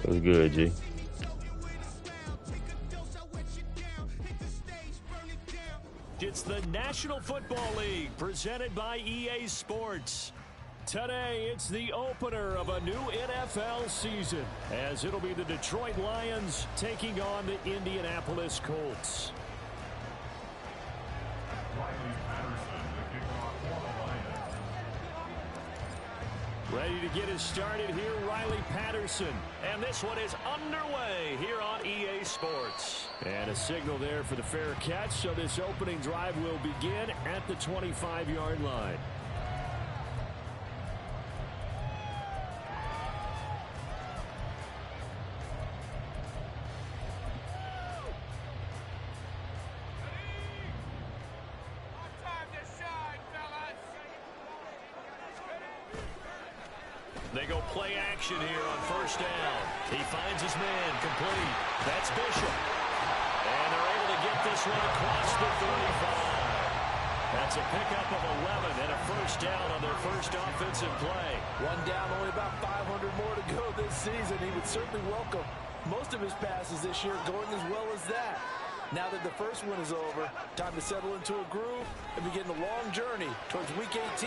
What's good, G? It's the National Football League presented by EA Sports. Today, it's the opener of a new NFL season, as it'll be the Detroit Lions taking on the Indianapolis Colts. Ready to get us started here, Riley Patterson. And this one is underway here on EA Sports. And a signal there for the fair catch, so this opening drive will begin at the 25-yard line. They go play action here on first down. He finds his man complete. That's Bishop. And they're able to get this one across the 35. That's a pickup of 11 and a first down on their first offensive play. One down, only about 500 more to go this season. He would certainly welcome most of his passes this year going as well as that. Now that the first one is over, time to settle into a groove and begin the long journey towards Week 18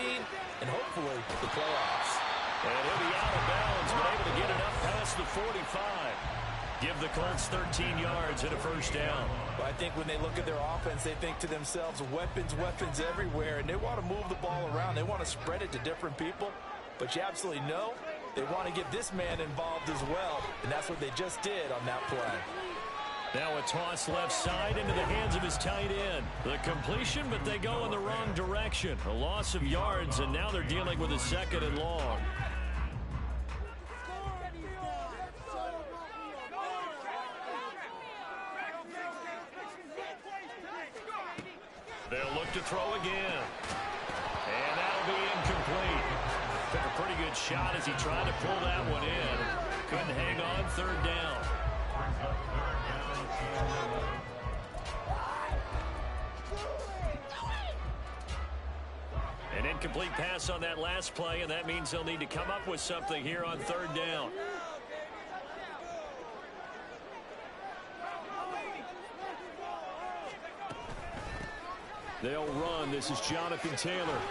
and hopefully the playoffs. And he'll be out of bounds, but able to get it up past the 45. Give the Colts 13 yards and a first down. Well, I think when they look at their offense, they think to themselves, weapons, weapons everywhere, and they want to move the ball around. They want to spread it to different people. But you absolutely know they want to get this man involved as well, and that's what they just did on that play. Now a toss left side into the hands of his tight end. The completion, but they go in the wrong direction. A loss of yards, and now they're dealing with a second and long. They'll look to throw again. And that'll be incomplete. Took a pretty good shot as he tried to pull that one in. Couldn't hang on, third down. An incomplete pass on that last play, and that means they'll need to come up with something here on third down. They'll run. This is Jonathan Taylor.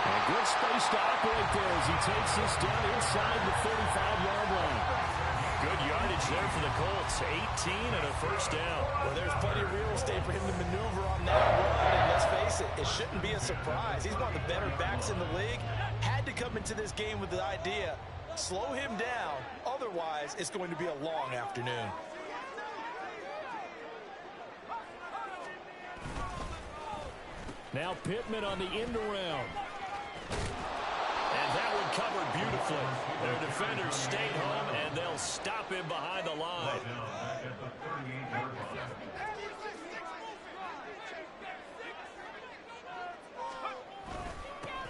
And good space to operate there as he takes this down inside the 35-yard line. Good yardage there for the Colts. 18 and a first down. Well, there's plenty of real estate for him to maneuver on that run. And let's face it, it shouldn't be a surprise. He's one of the better backs in the league. Had to come into this game with the idea, slow him down. Otherwise, it's going to be a long afternoon. Now Pittman on the end around. And that one covered beautifully. Their defenders stayed home, and they'll stop him behind the line.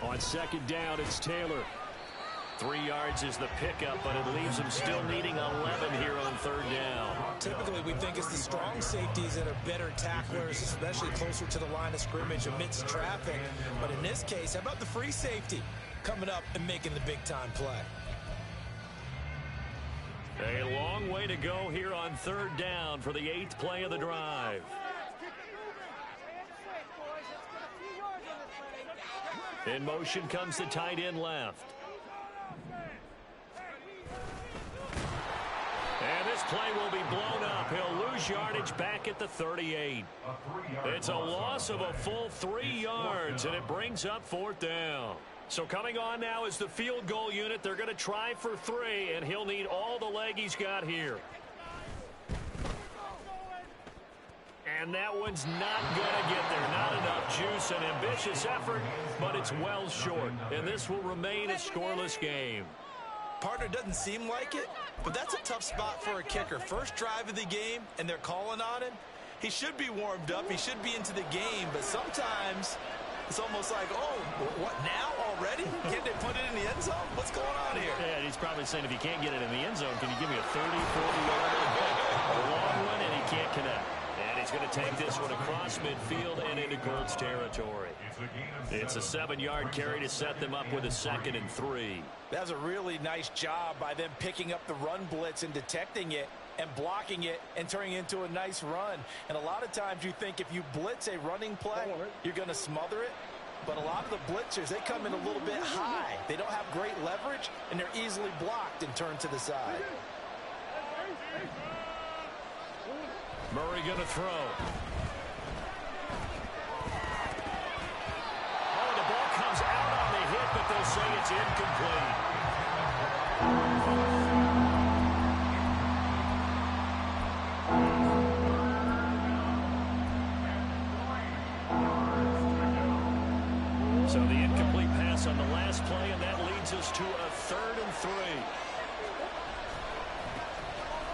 On second down, it's Taylor. 3 yards is the pickup, but it leaves him still needing 11 here on third down. Typically, we think it's the strong safeties that are better tacklers, especially closer to the line of scrimmage amidst traffic. But in this case, how about the free safety coming up and making the big-time play? A long way to go here on third down for the 8th play of the drive. In motion comes the tight end left. And this play will be blown up. He'll lose yardage back at the 38. It's a loss of a full 3 yards, and it brings up fourth down. So coming on now is the field goal unit. They're going to try for 3, and he'll need all the leg he's got here. And that one's not going to get there. Not enough juice. An ambitious effort, but it's well short. And this will remain a scoreless game. Partner, doesn't seem like it, but that's a tough spot for a kicker. First drive of the game, and they're calling on him. He should be warmed up. He should be into the game, but sometimes it's almost like, oh, what, now already? Can't they put it in the end zone? What's going on here? Yeah, he's probably saying if you can't get it in the end zone, can you give me a 30, 40-yarder? A long one, and he can't connect. And he's going to take this one across midfield and into Colts territory. It's a 7-yard carry to set them up with a 2nd and 3. That was a really nice job by them picking up the run blitz and detecting it and blocking it and turning it into a nice run. And a lot of times you think if you blitz a running play, you're going to smother it. But a lot of the blitzers, they come in a little bit high. They don't have great leverage, and they're easily blocked and turned to the side. Murray going to throw. Oh, the ball comes out on the hit, but they'll say it's incomplete. So the incomplete pass on the last play, and that leads us to a 3rd and 3.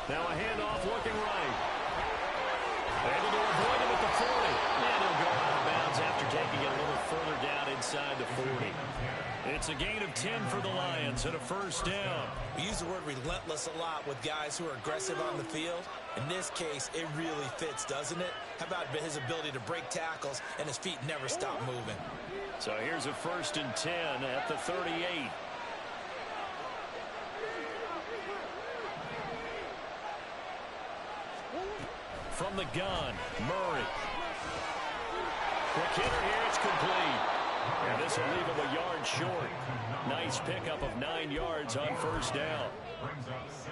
Now a handoff looking right. Able to avoid him at the 40. And he'll go out of bounds after taking it a little further down inside the 40. It's a gain of 10 for the Lions and a 1st down. We use the word relentless a lot with guys who are aggressive on the field. In this case, it really fits, doesn't it? How about his ability to break tackles and his feet never stop moving? So here's a 1st and 10 at the 38. From the gun, Murray. Quick hitter here, it's complete. And this will leave him a yard short. Nice pickup of 9 yards on 1st down.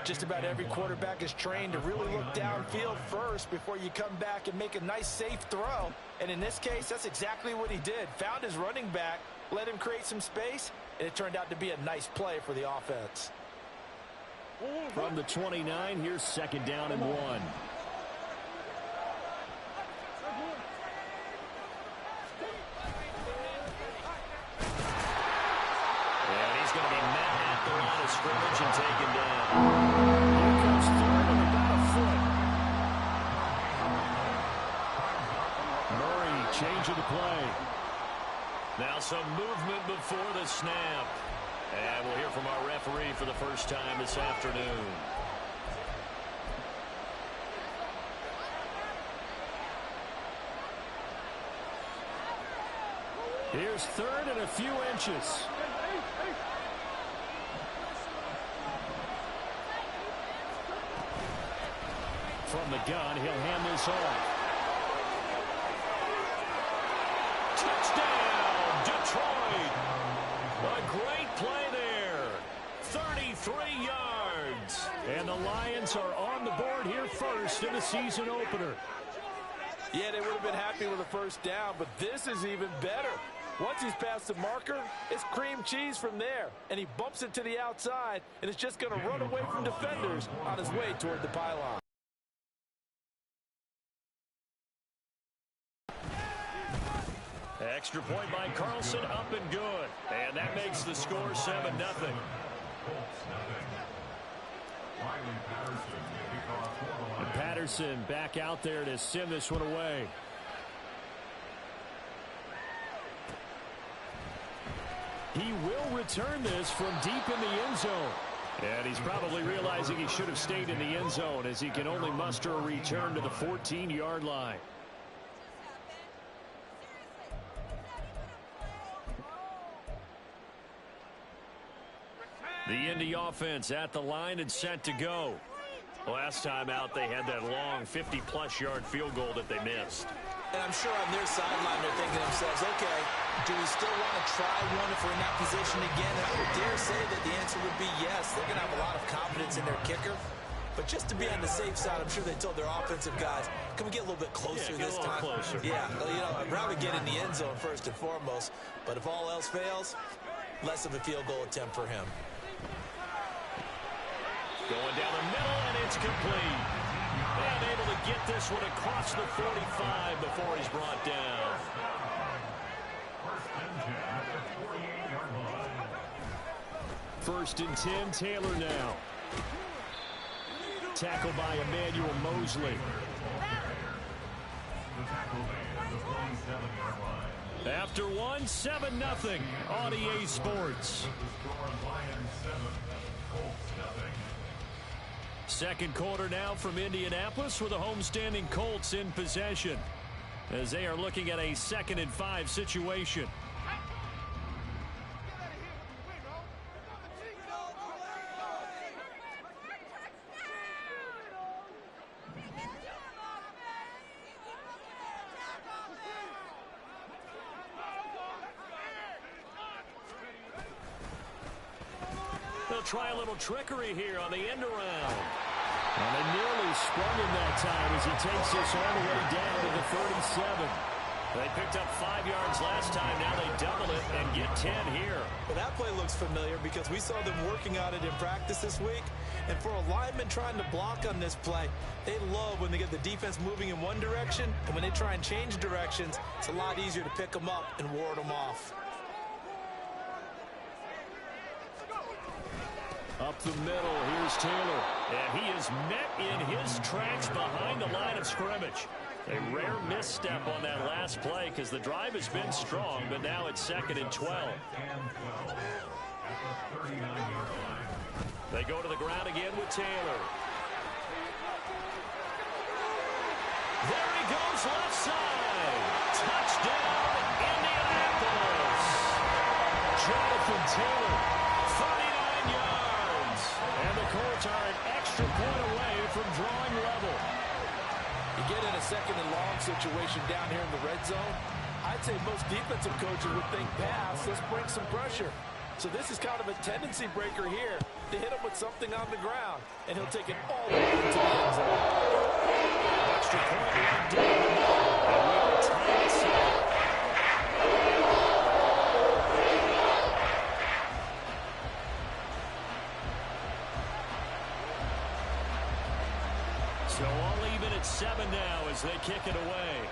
Just about every quarterback is trained to really look downfield first before you come back and make a nice, safe throw. And in this case, that's exactly what he did. Found his running back, let him create some space, and it turned out to be a nice play for the offense. From the 29, here's 2nd down and 1. Scrimmage and taken down. Here comes 3rd and about a foot. Murray changing the play. Now some movement before the snap. And we'll hear from our referee for the first time this afternoon. Here's 3rd and a few inches. From the gun, he'll hand this off. Touchdown, Detroit! A great play there. 33 yards. And the Lions are on the board here first in the season opener. Yeah, they would have been happy with a 1st down, but this is even better. Once he's past the marker, it's cream cheese from there. And he bumps it to the outside, and it's just going to run away from defenders on his way toward the pylon. Extra point by Carlson, up and good. And that makes the score 7-0. And Patterson back out there to send this one away. He will return this from deep in the end zone. And he's probably realizing he should have stayed in the end zone as he can only muster a return to the 14-yard line. The Indy offense at the line and set to go. Last time out, they had that long 50-plus yard field goal that they missed. And I'm sure on their sideline they're thinking to themselves, okay, do we still want to try one if we're in that position again? And I would dare say that the answer would be yes. They're going to have a lot of confidence in their kicker. But just to be on the safe side, I'm sure they told their offensive guys, can we get a little bit closer this time? Closer. Yeah, you know, I'd rather get in the end zone first and foremost. But if all else fails, less of a field goal attempt for him. Going down the middle, and it's complete. And able to get this one across the 45 before he's brought down. First and 10, Taylor now. Tackled by Emmanuel Mosley. After one, 7-0 on EA Sports. Second quarter now from Indianapolis with the homestanding Colts in possession. as they are looking at a 2nd and 5 situation. They'll try a little trickery here on the end around. And they nearly sprung him that time as he takes this all the way down to the 37. They picked up 5 yards last time. Now they double it and get 10 here. Well, that play looks familiar because we saw them working on it in practice this week. And for a lineman trying to block on this play, they love when they get the defense moving in one direction. And when they try and change directions, it's a lot easier to pick them up and ward them off. Up the middle, here's Taylor. And he is met in his tracks behind the line of scrimmage. A rare misstep on that last play because the drive has been strong, but now it's 2nd and 12. They go to the ground again with Taylor. There he goes left side. Touchdown, Indianapolis. Jonathan Taylor, 39 yards. And the Colts are an extra point away from drawing level. You get in a 2nd and long situation down here in the red zone, I'd say most defensive coaches would think pass, let's bring some pressure. So this is kind of a tendency breaker here to hit him with something on the ground, and he'll take it all the way into the end zone. Extra point right down the middle, and we are tied at 7. So all even at 7 now as they kick it away.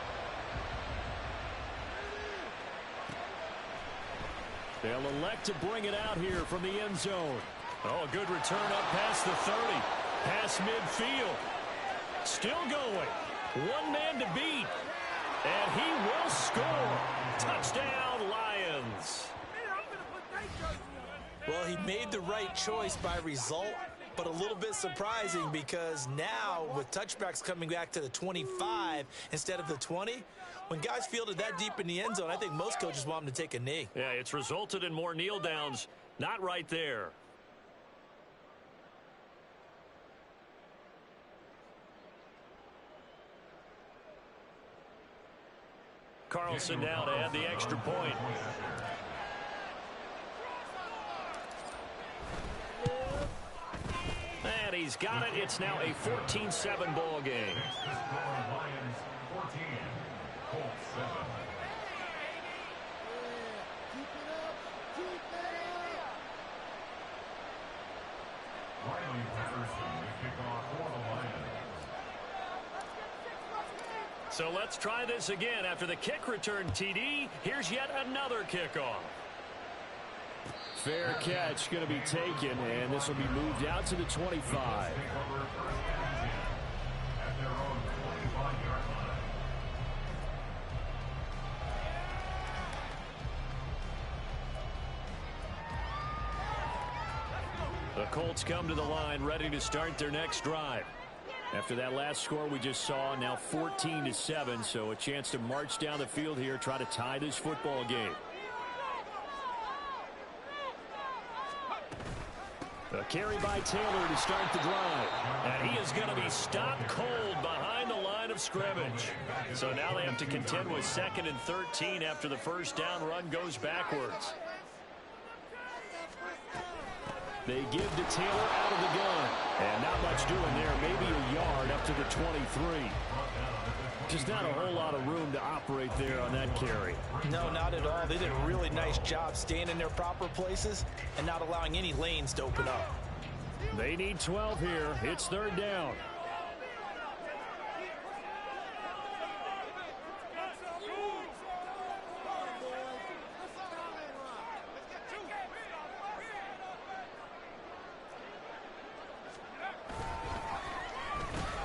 They'll elect to bring it out here from the end zone. Oh, a good return up past the 30. Past midfield. Still going. One man to beat. And he will score. Touchdown, Lions. Well, he made the right choice by result, but a little bit surprising because now with touchbacks coming back to the 25 instead of the 20, when guys fielded that deep in the end zone, I think most coaches want them to take a knee. Yeah, it's resulted in more kneel downs. Not right there. Carlson now to add the extra point. And he's got it. It's now a 14-7 ball game. So let's try this again. After the kick return TD, here's yet another kickoff. Fair catch going to be taken, and this will be moved out to the 25. The Colts come to the line ready to start their next drive. After that last score we just saw, now 14-7, so a chance to march down the field here, try to tie this football game. A carry by Taylor to start the drive. And he is going to be stopped cold behind the line of scrimmage. So now they have to contend with 2nd and 13 after the first down run goes backwards. They give to Taylor out of the gun. And not much doing there. Maybe a yard up to the 23. Just not a whole lot of room to operate there on that carry. No, not at all. They did a really nice job staying in their proper places and not allowing any lanes to open up. They need 12 here. It's 3rd down.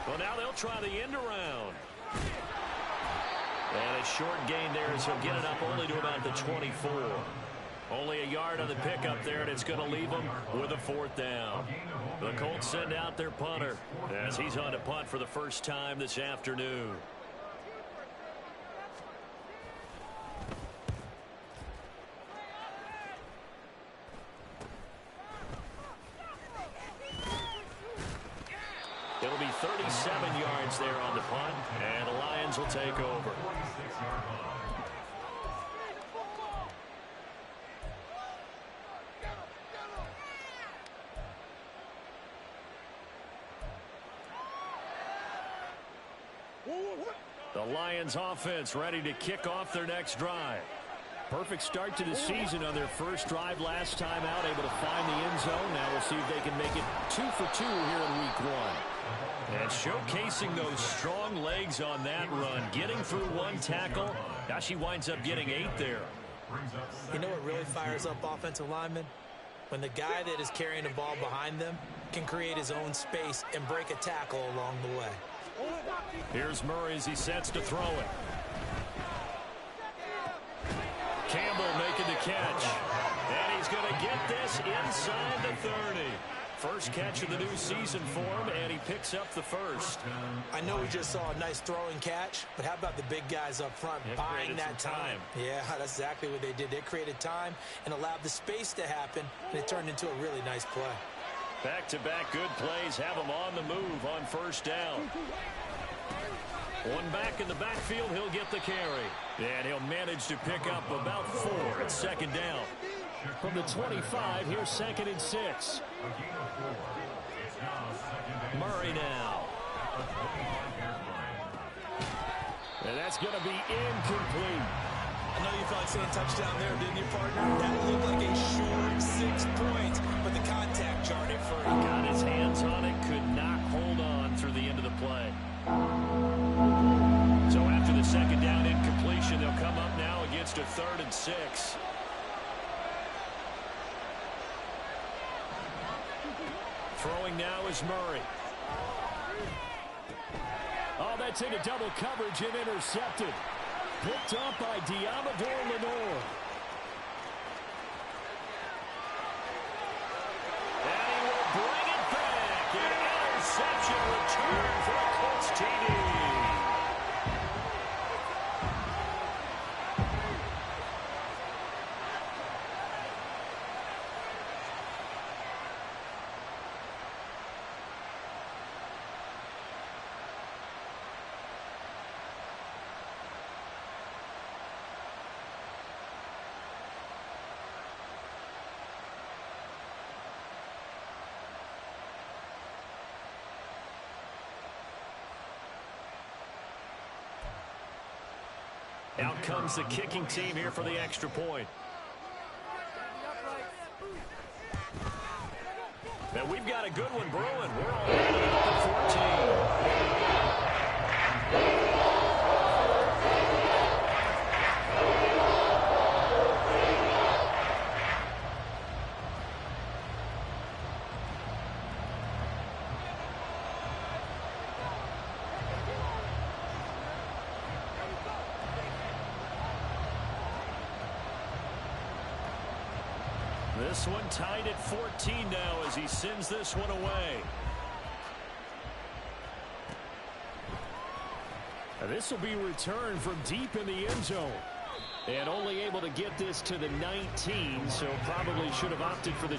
Well, now they'll try the end around. And a short gain there as he'll get it up only to about the 24. Only a yard on the pickup there, and it's going to leave them with a 4th down. The Colts send out their punter as he's on to punt for the first time this afternoon. It'll be 37 yards there on the punt, and the Lions will take over. The Lions offense ready to kick off their next drive. Perfect start to the season on their first drive last time out, able to find the end zone. Now we'll see if they can make it 2 for 2 here in week 1. And showcasing those strong legs on that run, getting through one tackle. Gosh, he winds up getting 8 there. You know what really fires up offensive linemen? When the guy that is carrying the ball behind them can create his own space and break a tackle along the way. Here's Murray as he sets to throw it. Campbell making the catch. And he's going to get this inside the 30. First catch of the new season for him, and he picks up the first. I know we just saw a nice throwing catch, but how about the big guys up front buying that time? Yeah, that's exactly what they did. They created time and allowed the space to happen, and it turned into a really nice play. Back-to-back good plays have him on the move on first down. One back in the backfield, he'll get the carry. And he'll manage to pick up about 4 at second down. From the 25, here's 2nd and 6. Murray now. And that's going to be incomplete. I know you felt like saying touchdown there, didn't you, partner? That looked like a short 6 points, but the contact jarred it free. Got his hands on it, could not hold on through the end of the play. So after the second down incompletion, they'll come up now against a 3rd and 6. Throwing now is Murray. Oh, that's into double coverage and intercepted. Picked up by Diamador Lenore. And he will bring it back. An interception return for a Colts TD. Out comes the kicking team here for the extra point. And we've got a good one brewing. We're already up at 14. This one tied at 14 now as he sends this one away. This will be returned from deep in the end zone. And only able to get this to the 19, so probably should have opted for the...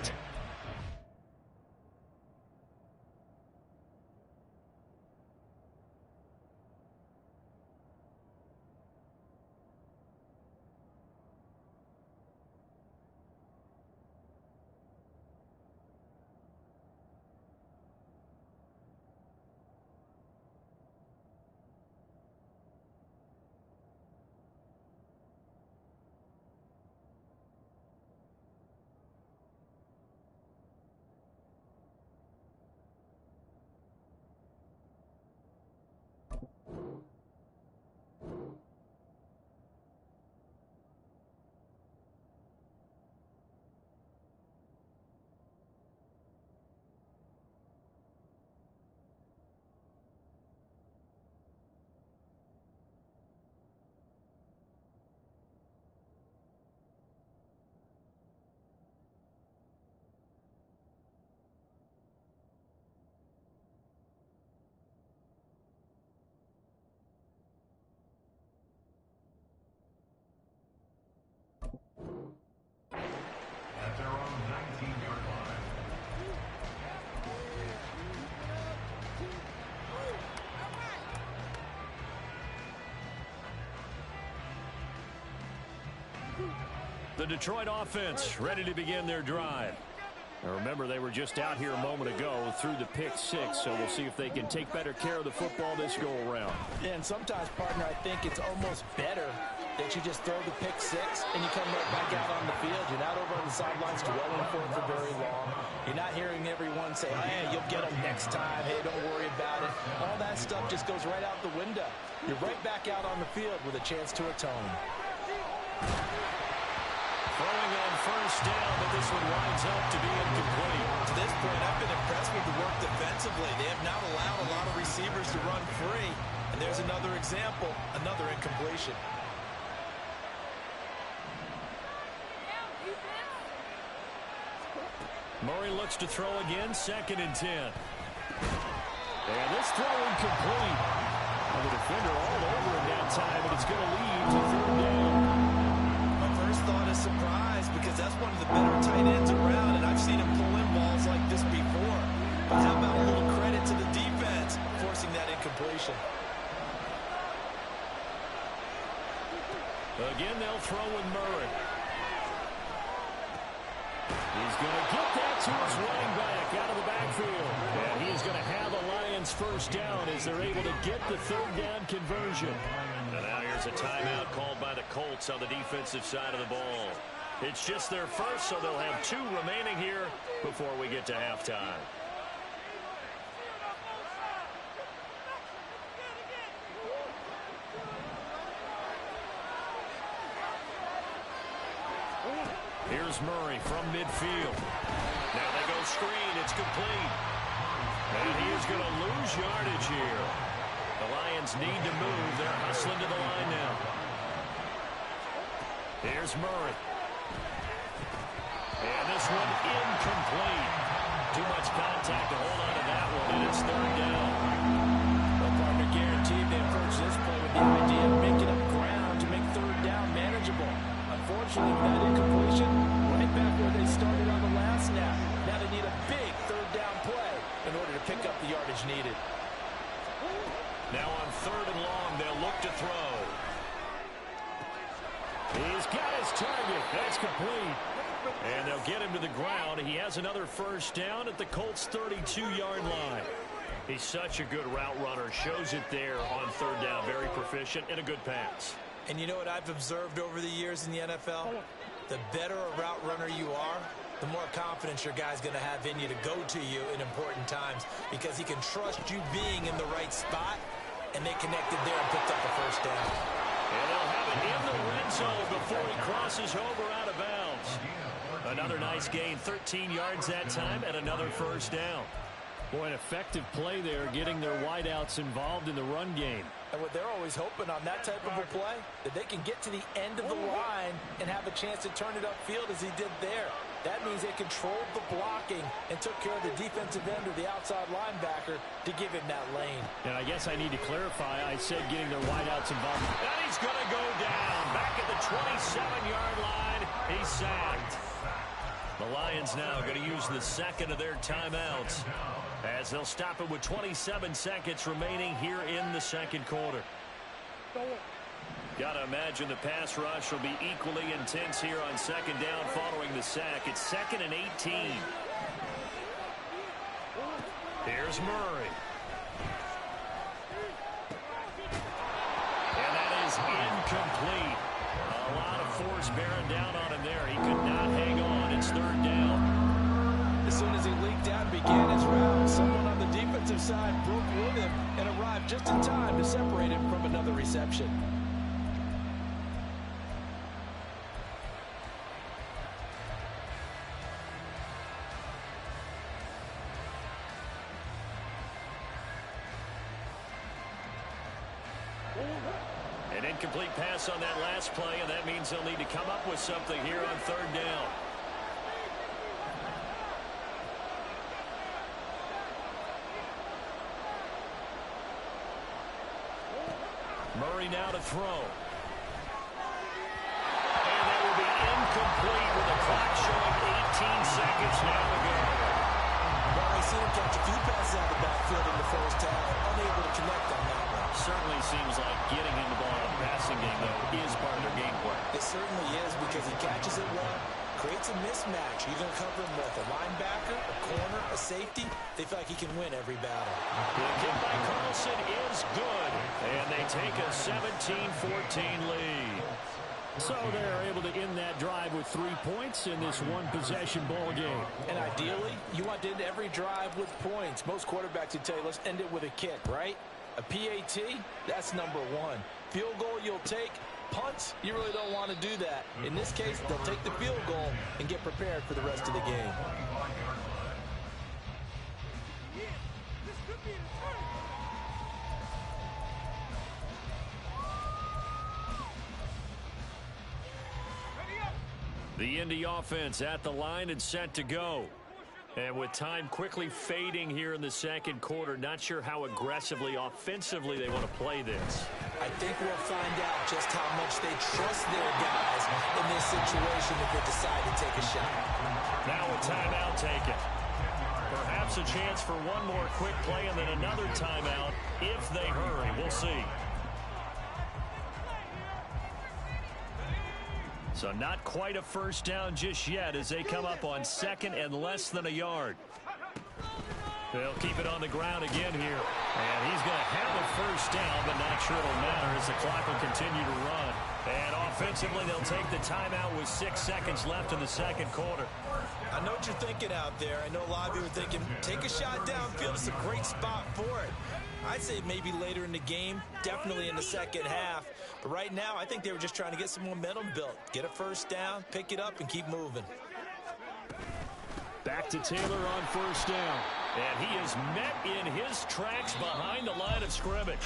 The Detroit offense ready to begin their drive. Now remember, they were just out here a moment ago through the pick six, so we'll see if they can take better care of the football this go-around. Yeah, and sometimes, partner, I think it's almost better that you just throw the pick six and you come right back out on the field. You're not over on the sidelines dwelling for it for very long. You're not hearing everyone say, hey, you'll get them next time. Hey, don't worry about it. All that stuff just goes right out the window. You're right back out on the field with a chance to atone. Throwing on first down, but this one winds up to be incomplete. To this point, I've been impressed with the work defensively. They have not allowed a lot of receivers to run free. And there's another example, another incompletion. Murray looks to throw again, 2nd and 10. And this throw incomplete. And the defender all over him that time, and it's going to lead to 3rd down. My first thought is surprise, because that's one of the better tight ends around, and I've seen him pull in balls like this before. But how about a little credit to the defense forcing that incompletion? Again, they'll throw with Murray. He's going to get that to his running back out of the backfield. And he's going to have a Lions first down as they're able to get the 3rd down conversion. And now here's a timeout called by the Colts on the defensive side of the ball. It's just their first, so they'll have 2 remaining here before we get to halftime. Here's Murray from midfield. Now they go screen. It's complete. And he is going to lose yardage here. The Lions need to move. They're hustling to the line now. Here's Murray. And this one incomplete. Too much contact to hold on to that one, and it's 3rd down. Well, partner, guaranteed they approach this play with the idea of making up ground to make 3rd down manageable. Unfortunately, with that incompletion, right back where they started on the last snap. Now they need a big 3rd down play in order to pick up the yardage needed. Now on 3rd and long, they'll look to throw. He's got his target. That's complete. And they'll get him to the ground. He has another first down at the Colts' 32-yard line. He's such a good route runner. Shows it there on 3rd down. Very proficient and a good pass. And you know what I've observed over the years in the NFL? The better a route runner you are, the more confidence your guy's going to have in you to go to you in important times, because he can trust you being in the right spot, and they connected there and picked up the first down. And they'll have it in the red zone before he crosses over out of bounds. Another nice gain, 13 yards that time, and another first down. Boy, an effective play there, getting their wideouts involved in the run game. And what they're always hoping on that type of a play, that they can get to the end of the line and have a chance to turn it upfield as he did there. That means they controlled the blocking and took care of the defensive end or the outside linebacker to give him that lane. And I guess I need to clarify, I said getting their wideouts involved. And he's going to go down. Back at the 27-yard line, he's sacked. The Lions now going to use the 2nd of their timeouts, as they'll stop it with 27 seconds remaining here in the 2nd quarter. Got to imagine the pass rush will be equally intense here on 2nd down following the sack. It's 2nd and 18. Here's Murray. And that is incomplete. A lot of force bearing down on him there. He could not hang on. It's 3rd down. As soon as he leaked out and began his route, someone on the defensive side broke with him and arrived just in time to separate him from another reception. An incomplete pass on that last play, and that means they'll need to come up with something here on 3rd down. Murray now to throw. And that will be incomplete with the clock showing 18 seconds now to go. Well, I see him catch a few passes out of the backfield in the first half, unable to connect on that one. Certainly seems like getting him the ball in the passing game, though, is part of their game plan. It certainly is, because he catches it well, creates a mismatch. You're going to cover him with a linebacker, a corner, a safety. They feel like he can win every battle. The kick by Carlson is good, and they take a 17-14 lead. So they're able to end that drive with 3 points in this one-possession ball game. And ideally, you want to end every drive with points. Most quarterbacks would tell you, let's end it with a kick, right? A PAT, that's number one. Field goal you'll take. Punts, you really don't want to do that. In this case, they'll take the field goal and get prepared for the rest of the game. The Indy offense at the line and set to go. And with time quickly fading here in the second quarter, not sure how aggressively, offensively they want to play this. I think we'll find out just how much they trust their guys in this situation if they decide to take a shot. Now a timeout taken. Perhaps a chance for one more quick play and then another timeout if they hurry. We'll see. So not quite a first down just yet as they come up on second and less than a yard. They'll keep it on the ground again here. And he's going to have a first down, but not sure it'll matter as the clock will continue to run. And offensively, they'll take the timeout with 6 seconds left in the second quarter. I know what you're thinking out there. I know a lot of you are thinking, take a shot downfield. It's a great spot for it. I'd say maybe later in the game, definitely in the second half. But right now, I think they were just trying to get some momentum built. Get a first down, pick it up, and keep moving. Back to Taylor on first down. And he is met in his tracks behind the line of scrimmage.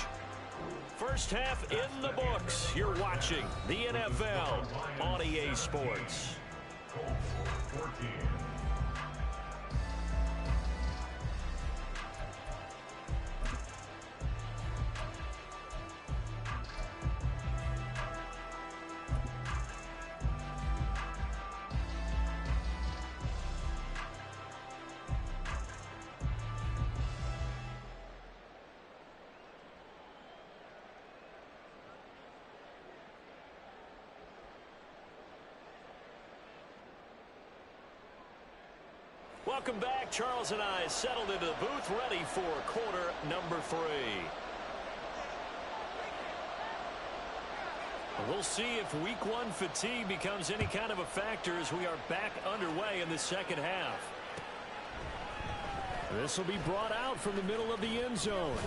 First half in the books. You're watching the NFL on EA Sports. Welcome back. Charles and I settled into the booth, ready for quarter number 3. We'll see if week 1 fatigue becomes any kind of a factor as we are back underway in the second half. This will be brought out from the middle of the end zone.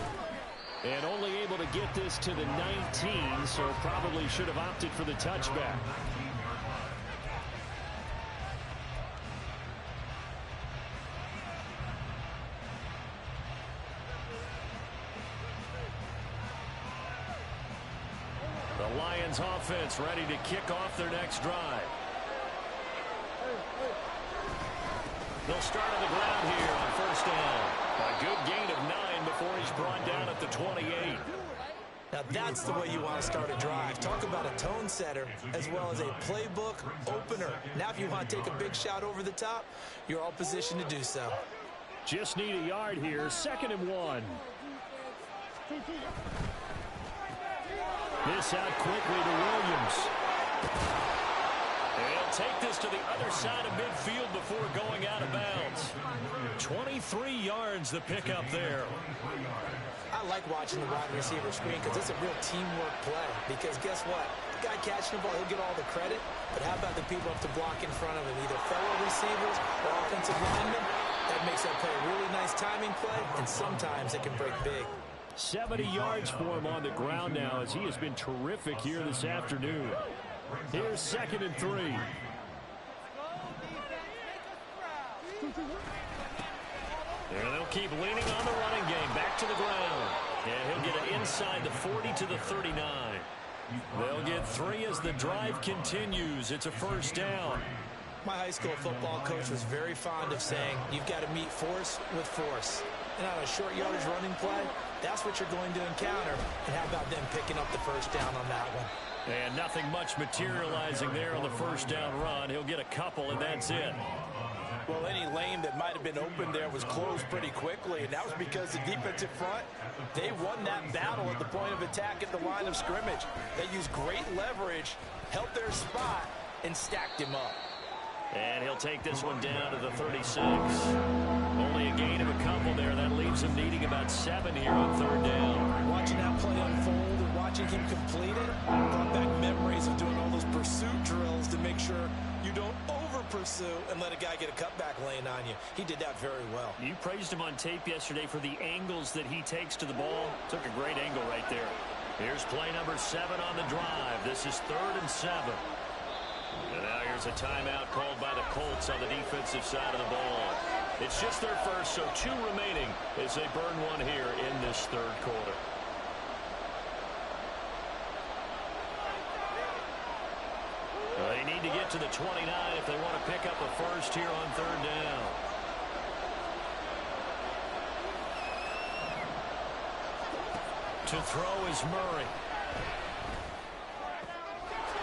And only able to get this to the 19, so probably should have opted for the touchback. The Lions offense ready to kick off their next drive. They'll start on the ground here on first down. A good gain of 9 before he's brought down at the 28. Now that's the way you want to start a drive. Talk about a tone setter as well as a playbook opener. Now if you want to take a big shot over the top, you're all positioned to do so. Just need a yard here. 2nd and 1. This out quickly to Williams. He'll take this to the other side of midfield before going out of bounds. 23 yards the pickup there. I like watching the wide receiver screen because it's a real teamwork play. Because guess what? The guy catching the ball, he'll get all the credit. But how about the people up to block in front of him? Either fellow receivers or offensive linemen. That makes that play a really nice timing play. And sometimes it can break big. 70 yards for him on the ground now as he has been terrific here this afternoon. Here's 2nd and 3. And they'll keep leaning on the running game. Back to the ground. And he'll get it inside the 40 to the 39. They'll get 3 as the drive continues. It's a first down. My high school football coach was very fond of saying, you've got to meet force with force. And on a short yardage running play, that's what you're going to encounter. And how about them picking up the first down on that one? And nothing much materializing there on the first down run. He'll get a couple, and that's it. Well, any lane that might have been open there was closed pretty quickly, and that was because the defensive front, they won that battle at the point of attack at the line of scrimmage. They used great leverage, held their spot, and stacked him up. And he'll take this one down to the 36. Only a gain of a couple there. That leaves him needing about 7 here on third down. Watching that play unfold and watching him complete it brought back memories of doing all those pursuit drills to make sure you don't over-pursue and let a guy get a cutback lane on you. He did that very well. You praised him on tape yesterday for the angles that he takes to the ball. Took a great angle right there. Here's play number 7 on the drive. This is 3rd and 7. And now here's a timeout called by the Colts on the defensive side of the ball. It's just their first, so 2 remaining as they burn one here in this third quarter. They need to get to the 29 if they want to pick up a first here on third down. To throw is Murray.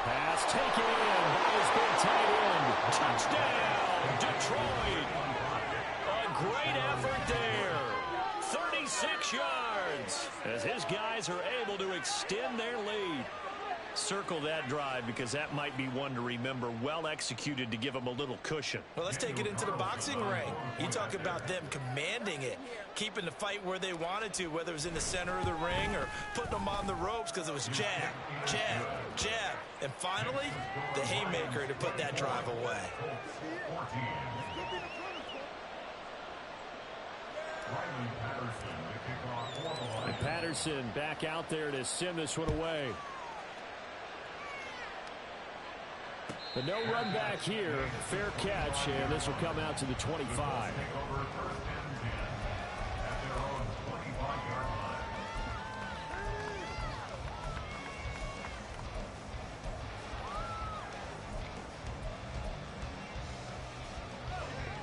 Pass taken in by his big tight end. Touchdown, Detroit. A great effort there. 36 yards as his guys are able to extend their lead. Circle that drive because that might be one to remember. Well executed to give them a little cushion. Well, let's take it into the boxing ring. You talk about them commanding it, keeping the fight where they wanted to, whether it was in the center of the ring or putting them on the ropes because it was jab, jab, jab. And finally, the haymaker to put that drive away. And Patterson back out there to send this one away. But no run back here. Fair catch, and this will come out to the 25.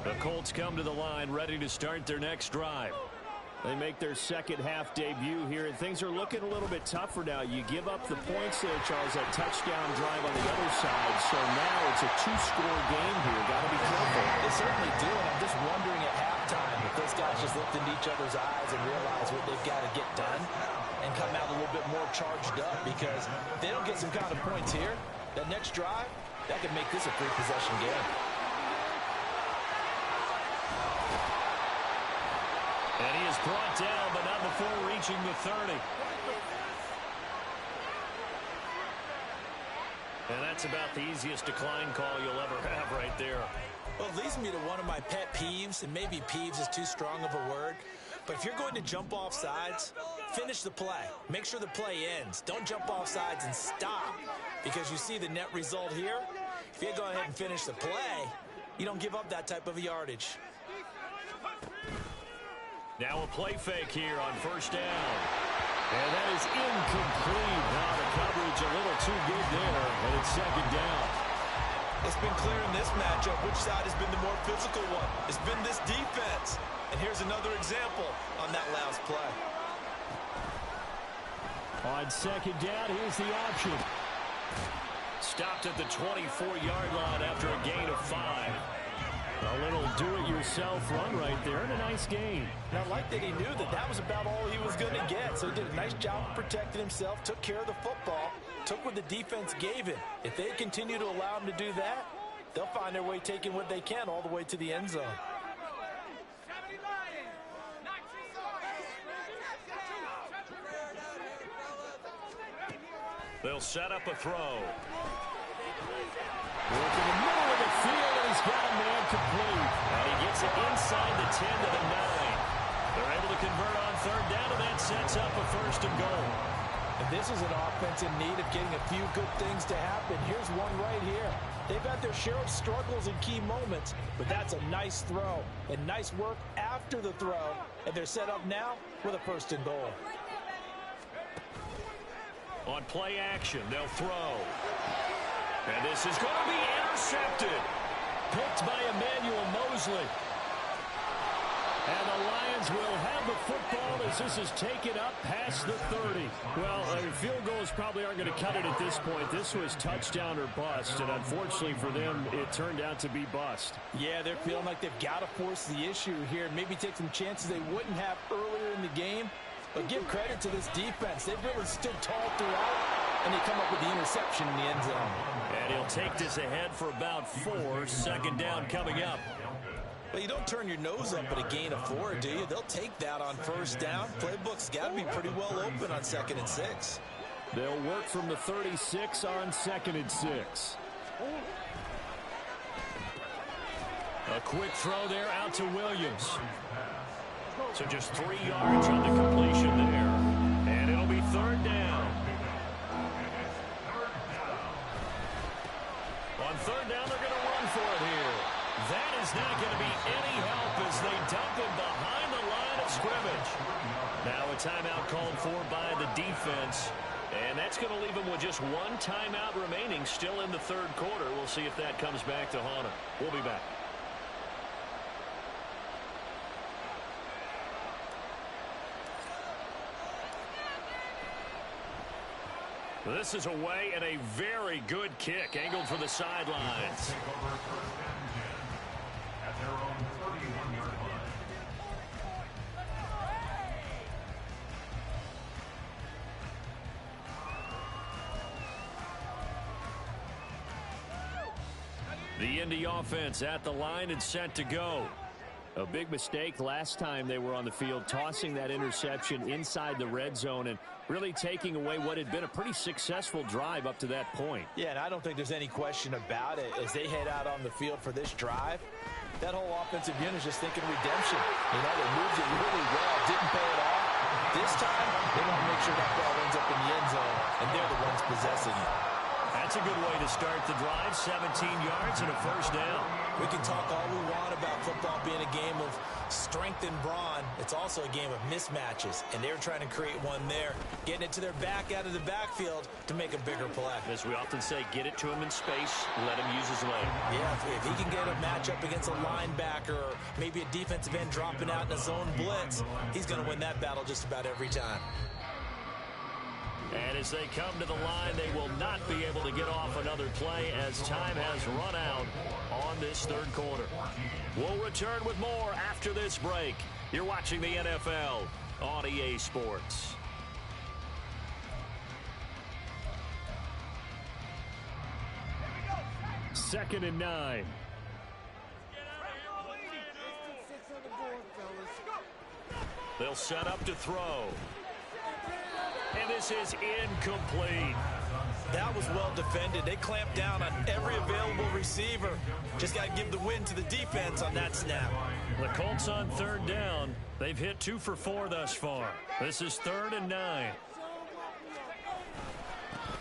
The Colts come to the line ready to start their next drive. They make their second half debut here, and things are looking a little bit tougher now. You give up the points there, Charles, that touchdown drive on the other side. So now it's a 2-score game here. Got to be careful. They certainly do, and I'm just wondering at halftime if those guys just looked into each other's eyes and realize what they've got to get done and come out a little bit more charged up, because if they don't get some kind of points here, that next drive, that could make this a 3-possession game. And he is brought down, but not before reaching the 30. And that's about the easiest decline call you'll ever have right there. Well, it leads me to one of my pet peeves, and maybe peeves is too strong of a word, but if you're going to jump off sides, finish the play. Make sure the play ends. Don't jump off sides and stop, because you see the net result here. If you go ahead and finish the play, you don't give up that type of yardage. Now a play fake here on first down. And that is incomplete. Now the coverage a little too good there, and it's second down. It's been clear in this matchup which side has been the more physical one. It's been this defense. And here's another example on that last play. On second down, here's the option. Stopped at the 24-yard line after a gain of 5. A little do-it-yourself run right there, and a nice gain. And I like that he knew that that was about all he was going to get. So he did a nice job of protecting himself, took care of the football, took what the defense gave him. If they continue to allow him to do that, they'll find their way taking what they can all the way to the end zone. They'll set up a throw. Work in the middle of the field, and he's got a man complete. And he gets it inside the 10 to the 9. They're able to convert on third down, and that sets up a first and goal. And this is an offense in need of getting a few good things to happen. Here's one right here. They've had their share of struggles in key moments, but that's a nice throw. And nice work after the throw. And they're set up now with a first and goal. On play action, they'll throw. And this is going to be intercepted. Picked by Emmanuel Mosley. And the Lions will have the football as this is taken up past the 30. Well, field goals probably aren't going to cut it at this point. This was touchdown or bust, and unfortunately for them, it turned out to be bust. Yeah, they're feeling like they've got to force the issue here and maybe take some chances they wouldn't have earlier in the game. But give credit to this defense. They've really stood tall throughout, and they come up with the interception in the end zone. And he'll take this ahead for about 4. Second down coming up. Well, you don't turn your nose up at a gain of 4, do you? They'll take that on first down. Playbook's got to be pretty well open on 2nd and 6. They'll work from the 36 on 2nd and 6. A quick throw there out to Williams. So just 3 yards on the completion there. And it'll be 3rd down. On 3rd down, they're going to run for it here. That is not going to be any help as they dump him behind the line of scrimmage. Now a timeout called for by the defense. And that's going to leave him with just 1 timeout remaining still in the 3rd quarter. We'll see if that comes back to haunt him. We'll be back. This is away and a very good kick angled for the sidelines. The Indy offense at the line and set to go. A big mistake last time they were on the field, tossing that interception inside the red zone and really taking away what had been a pretty successful drive up to that point. Yeah, and I don't think there's any question about it. As they head out on the field for this drive, that whole offensive unit is just thinking redemption. You know, they moved it really well, didn't pay it off. This time, they want to make sure that ball ends up in the end zone, and they're the ones possessing it. That's a good way to start the drive. 17 yards and a 1st down. We can talk all we want about football being a game of strength and brawn. It's also a game of mismatches, and they're trying to create one there, getting it to their back out of the backfield to make a bigger play. As we often say, get it to him in space, let him use his leg. Yeah, if he can get a matchup against a linebacker or maybe a defensive end dropping out in a zone blitz, he's going to win that battle just about every time. And as they come to the line, they will not be able to get off another play as time has run out on this 3rd quarter. We'll return with more after this break. You're watching the NFL on EA Sports. Second and 9. They'll set up to throw. And this is incomplete. That was well defended. They clamped down on every available receiver. Just got to give the win to the defense on that snap. The Colts on 3rd down. They've hit 2 for 4 thus far. This is 3rd and 9.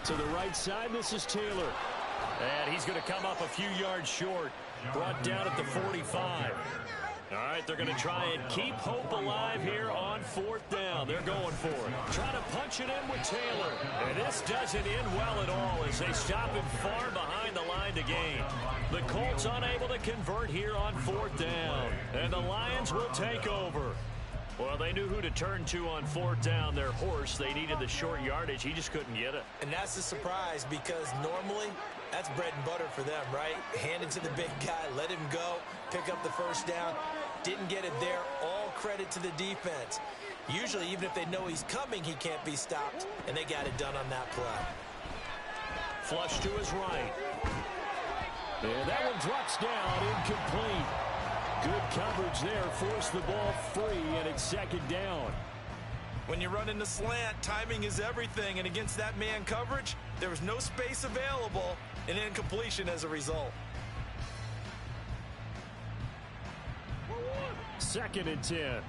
To the right side, this is Taylor. And he's going to come up a few yards short. Brought down at the 45. All right, they're going to try and keep hope alive here on 4th down. They're going for it. Trying to punch it in with Taylor. And this doesn't end well at all as they stop him far behind the line to gain. The Colts unable to convert here on 4th down. And the Lions will take over. Well, they knew who to turn to on 4th down. Their horse, they needed the short yardage. He just couldn't get it. And that's the surprise because normally that's bread and butter for them, right? Hand it to the big guy, let him go, pick up the 1st down. Didn't get it there. All credit to the defense. Usually, even if they know he's coming, he can't be stopped. And they got it done on that play. Flush to his right. And that one drops down, incomplete. Good coverage there, forced the ball free, and it's 2nd down. When you run in the slant, timing is everything. And against that man coverage, there was no space available, and incompletion as a result. 2nd and 10.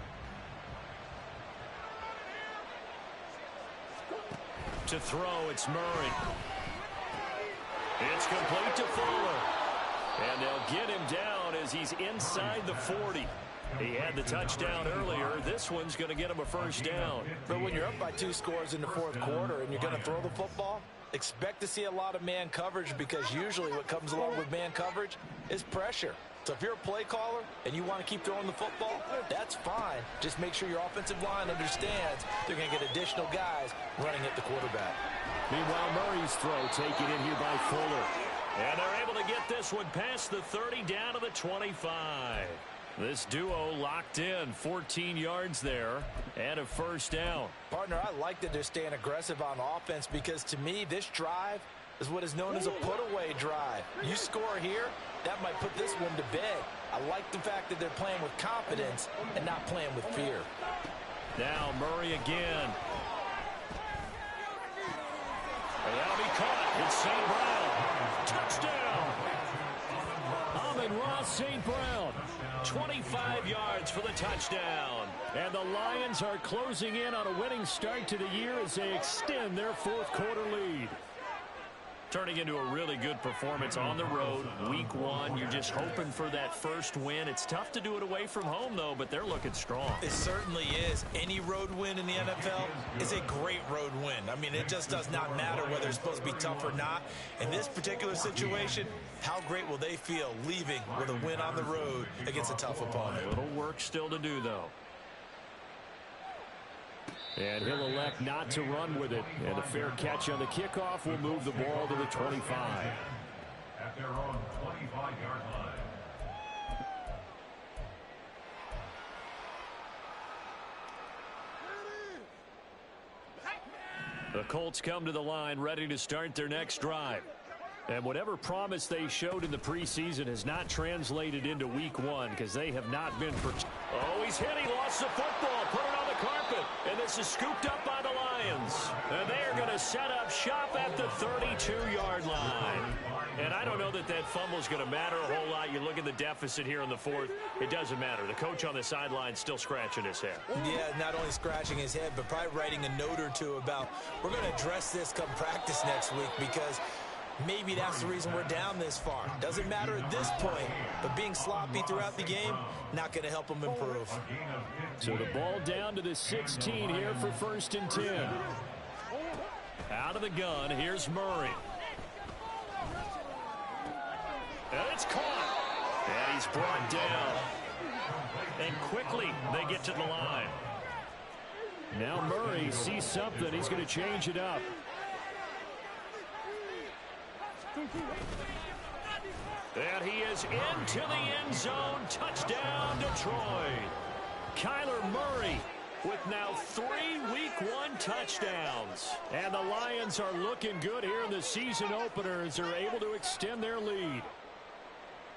To throw, it's Murray. It's complete to Fuller. And they'll get him down as he's inside the 40. He had the touchdown earlier. This one's going to get him a 1st down. But when you're up by 2 scores in the 4th quarter and you're going to throw the football, expect to see a lot of man coverage because usually what comes along with man coverage is pressure. So if you're a play caller and you want to keep throwing the football, that's fine. Just make sure your offensive line understands they're going to get additional guys running at the quarterback. Meanwhile, Murray's throw taken in here by Fuller. And they're able to get this one past the 30 down to the 25. This duo locked in, 14 yards there and a first down. Partner, I like that they're staying aggressive on offense because to me, this drive is what is known as a put-away drive. You score here, that might put this one to bed. I like the fact that they're playing with confidence and not playing with fear. Now Murray again. And that'll be caught. It's St. Brown. Touchdown. Amon-Ra St. Brown. 25 yards for the touchdown. And the Lions are closing in on a winning start to the year as they extend their fourth quarter lead. Turning into a really good performance on the road. Week 1, you're just hoping for that first win. It's tough to do it away from home, though, but they're looking strong. It certainly is. Any road win in the NFL is a great road win. I mean, it just does not matter whether it's supposed to be tough or not. In this particular situation, how great will they feel leaving with a win on the road against a tough opponent? A little work still to do, though. And he'll elect not to run with it. And a fair catch on the kickoff will move the ball to the 25. At their own 25-yard line. The Colts come to the line ready to start their next drive. And whatever promise they showed in the preseason has not translated into week 1 because they have not been. Oh, he's hit. He lost the football. Put it on the carpet. And this is scooped up by the Lions. And they are going to set up shop at the 32-yard line. And I don't know that that fumble is going to matter a whole lot. You look at the deficit here in the fourth. It doesn't matter. The coach on the sideline still scratching his head. Yeah, not only scratching his head, but probably writing a note or two about we're going to address this come practice next week because maybe that's the reason we're down this far. Doesn't matter at this point, but being sloppy throughout the game, not going to help them improve. So the ball down to the 16 here for 1st and 10. Out of the gun, here's Murray. And it's caught. And he's brought down. And quickly they get to the line. Now Murray sees something. He's going to change it up. And he is into the end zone. Touchdown, Detroit. Kyler Murray with now 3 Week 1 touchdowns. And the Lions are looking good here in the season opener as they're able to extend their lead.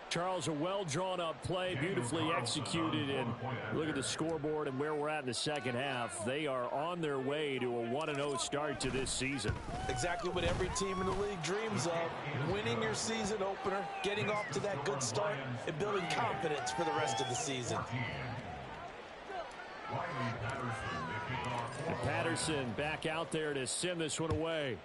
Charles, a well-drawn-up play, beautifully executed, and look at the scoreboard and where we're at in the second half. They are on their way to a 1-0 start to this season. Exactly what every team in the league dreams of, winning your season opener, getting off to that good start, and building confidence for the rest of the season. And Patterson back out there to send this one away.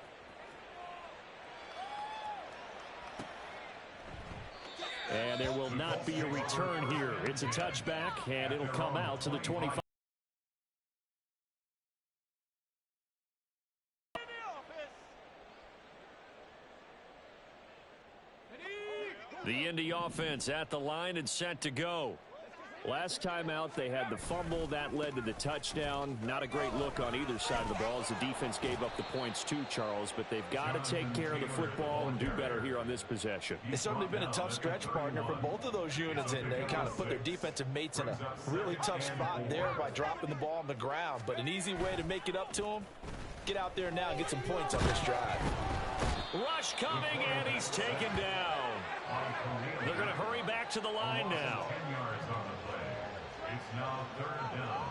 And there will not be a return here. It's a touchback, and it'll come out to the 25. The Indy offense at the line and set to go. Last time out, they had the fumble. That led to the touchdown. Not a great look on either side of the ball as the defense gave up the points too, Charles. But they've got to take care of the football and do better here on this possession. It's certainly been a tough stretch, partner, for both of those units, and they kind of put their defensive mates in a really tough spot there by dropping the ball on the ground. But an easy way to make it up to them, get out there now and get some points on this drive. Rush coming, and he's taken down. They're going to hurry back to the line now. It's now 3rd down.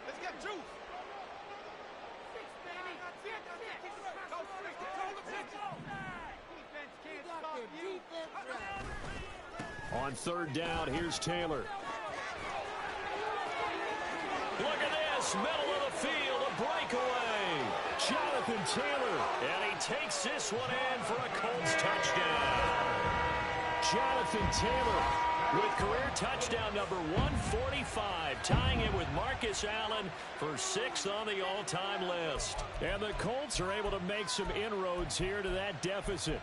Let's get juice. On 3rd down, here's Taylor. Look at this, middle of the field, a breakaway. Jonathan Taylor, and he takes this one in for a Colts touchdown. Jonathan Taylor with career touchdown number 145, tying it with Marcus Allen for 6th on the all-time list. And the Colts are able to make some inroads here to that deficit.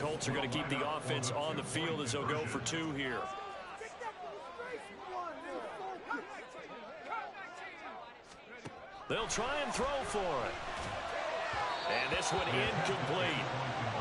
Colts are going to keep the offense on the field as they'll go for 2 here. They'll try and throw for it. And this one incomplete.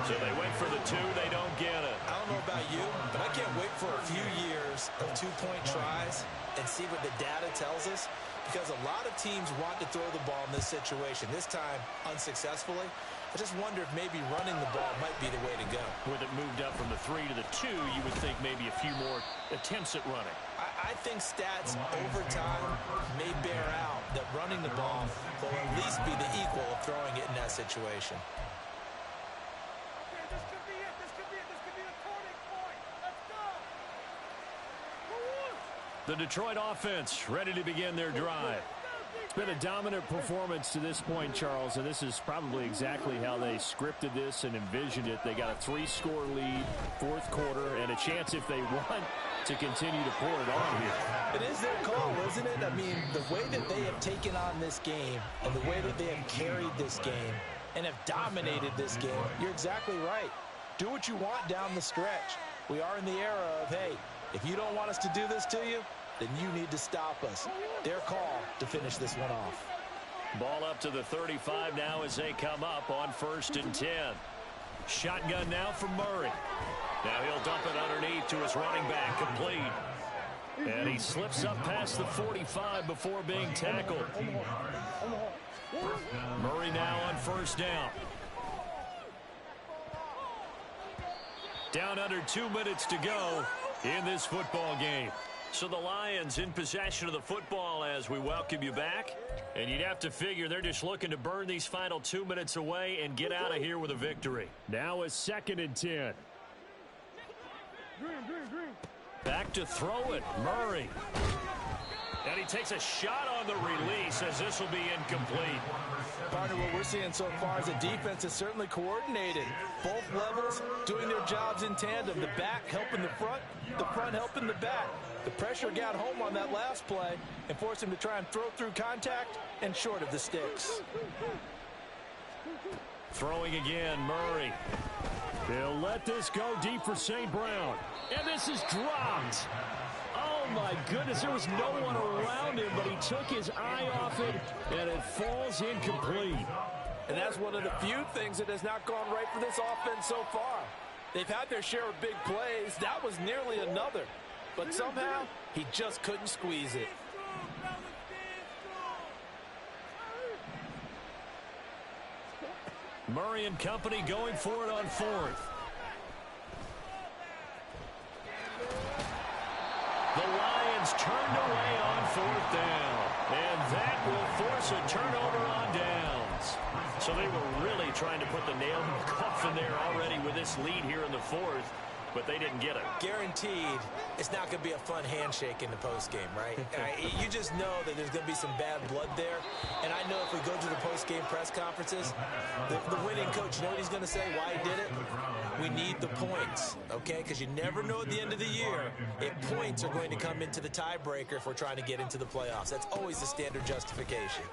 So they went for the 2. They don't get it. I don't know about you, but I can't wait for a few years of 2-point tries and see what the data tells us. Because a lot of teams want to throw the ball in this situation. This time, unsuccessfully. I just wonder if maybe running the ball might be the way to go. With it moved up from the 3 to the 2, you would think maybe a few more attempts at running. I think stats over time may bear out that running the ball will at least be the equal of throwing it in that situation. The Detroit offense ready to begin their drive. It's been a dominant performance to this point, Charles, and this is probably exactly how they scripted this and envisioned it. They got a 3-score lead, 4th quarter, and a chance if they want to continue to pour it on here. It is their call, isn't it? I mean, the way that they have taken on this game and the way that they have carried this game and have dominated this game, you're exactly right. Do what you want down the stretch. We are in the era of, hey, if you don't want us to do this to you, then you need to stop us. Their call to finish this one off. Ball up to the 35 now as they come up on 1st and 10. Shotgun now from Murray. Now he'll dump it underneath to his running back, complete. And he slips up past the 45 before being tackled. Murray now on 1st down. Down under 2 minutes to go in this football game. So the Lions in possession of the football as we welcome you back. And you'd have to figure they're just looking to burn these final 2 minutes away and get out of here with a victory. Now a 2nd and 10. Back to throw it, Murray. And he takes a shot on the release as this will be incomplete. Partner, what we're seeing so far is a defense is certainly coordinated. Both levels doing their jobs in tandem. The back helping the front helping the back. The pressure got home on that last play and forced him to try and throw through contact and short of the sticks. Throwing again, Murray. They'll let this go deep for St. Brown. And this is dropped. Oh, my goodness. There was no one around him, but he took his eye off it, and it falls incomplete. And that's one of the few things that has not gone right for this offense so far. They've had their share of big plays. That was nearly another. But somehow, he just couldn't squeeze it. Murray and company going for it on 4th. The Lions turned away on 4th down. And that will force a turnover on downs. So they were really trying to put the nail in the coffin there already with this lead here in the 4th. But they didn't get it. Guaranteed, it's not going to be a fun handshake in the postgame, right? You just know that there's going to be some bad blood there. And I know if we go to the postgame press conferences, the winning coach, you know what he's going to say, why he did it? We need the points, okay? Because you never know at the end of the year if points are going to come into the tiebreaker if we're trying to get into the playoffs. That's always the standard justification.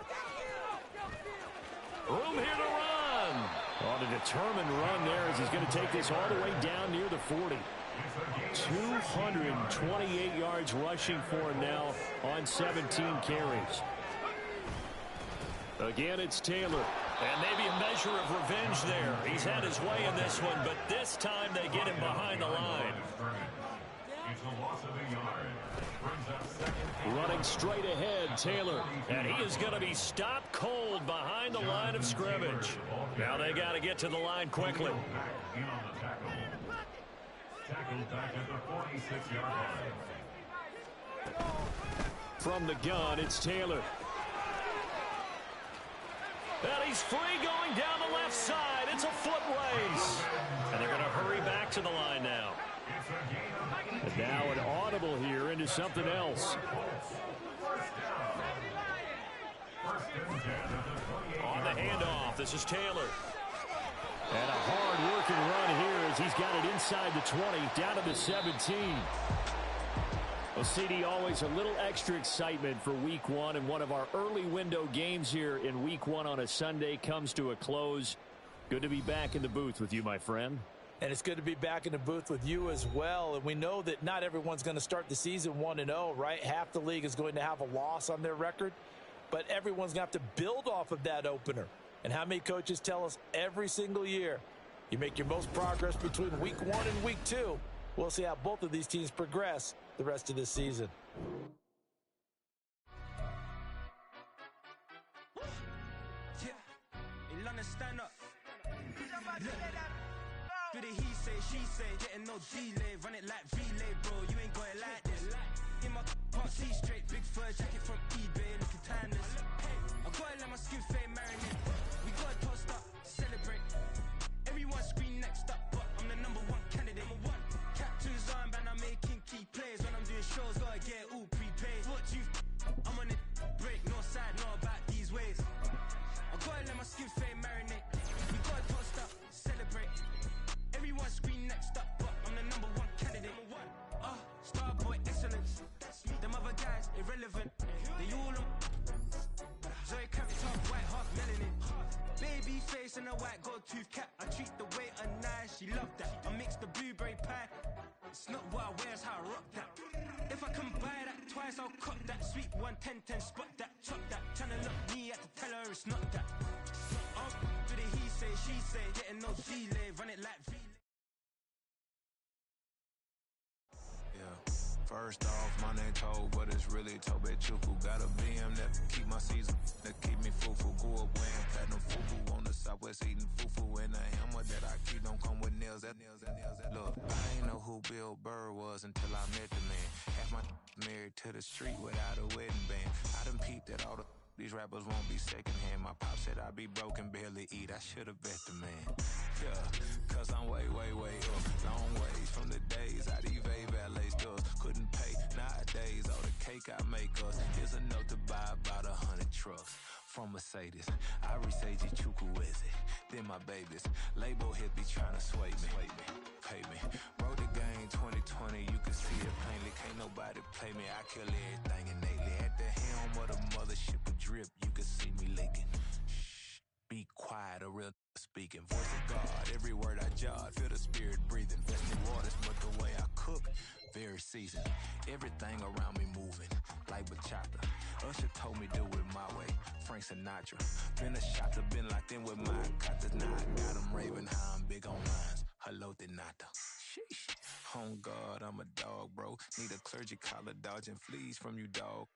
Room here to run. On a determined run there as he's going to take this all the way down near the 40. 228 yards rushing for him now on 17 carries. Again, it's Taylor. And maybe a measure of revenge there. He's had his way in this one, but this time they get him behind the line. It's a loss of a yard. Brings up 2nd. Running straight ahead, Taylor. And he is going to be stopped cold behind the line of scrimmage. Now they got to get to the line quickly. In on the tackle. Tackled back at the 46-yard line. From the gun, it's Taylor. And he's free going down the left side. It's a foot race. And they're going to hurry back to the line now. And now an audible here into something else. On the handoff, this is Taylor. And a hard-working run here as he's got it inside the 20, down to the 17. Well, CD, always a little extra excitement for Week 1, and one of our early window games here in Week 1 on a Sunday comes to a close. Good to be back in the booth with you, my friend. And it's good to be back in the booth with you as well. And we know that not everyone's going to start the season 1-0, right? Half the league is going to have a loss on their record, but everyone's going to have to build off of that opener. And how many coaches tell us every single year, you make your most progress between week 1 and week 2. We'll see how both of these teams progress the rest of this season. Stand up. Do the he say, she say, getting no delay, run it like relay, bro. You ain't got it like this. In my can't see straight, big fur jacket from eBay, looking timeless. I gotta let my skin fade marinate. We gotta toast up, celebrate. Everyone scream next up, but I'm the #1 candidate. Captain's armband, I'm making key plays. When I'm doing shows, gotta get all prepaid. What you I'm on it, break, no side, know about these ways. I gotta let my skin fade marinate. We gotta toast up, celebrate. Everyone scream next up, but I'm the #1 candidate. Starboy excellence. Them other guys irrelevant. They all on Zoe character, white half melanin. Baby face and a white gold tooth cap. I treat the waiter nice, she love that. I mix the blueberry pie. It's not what I wear, it's how I rock that. If I can buy that twice, I'll cut that. Sweet 110, spot that, chop that. Tryna look me at the tell her it's not that. Do the he say, she say, getting no delay, run it like relay. First off, my name Toe, but it's really Tobe Chuku. Got a BM that keep my season, that keep me fufu. Go up wearing platinum fufu on the southwest eating fufu. And a hammer that I keep don't come with nails. Look, I ain't know who Bill Burr was until I met the man. Half my married to the street without a wedding band. I done peeped at all these rappers won't be secondhand. My pop said I'd be broken, barely eat. I should've bet the man. Yeah, cause I'm way up. Long ways from the days I eBay valet stores. Couldn't pay nowadays. All the cake I make us is enough to buy about 100 trucks. From Mercedes, I resage Chukwueze. Then my babies, label hit be trying to sway me. Pay me. Wrote the game 2020, you can see it plainly. Can't nobody play me. I kill everything innately. At the helm of the mothership of drip, you can see me leaking. Shh, be quiet, a real speaking. Voice of God, every word I jot. Feel the spirit breathing. Best in waters, but the way I cook, very seasoned. Everything around me moving, like bachata. Usher told me do it my way. Frank Sinatra. Been a shot to been locked in with my cotas. Now I got them raving how I'm big on lines. Hello, Denata. Sheesh. On God, I'm a dog, bro. Need a clergy collar, dodging fleas from you, dog.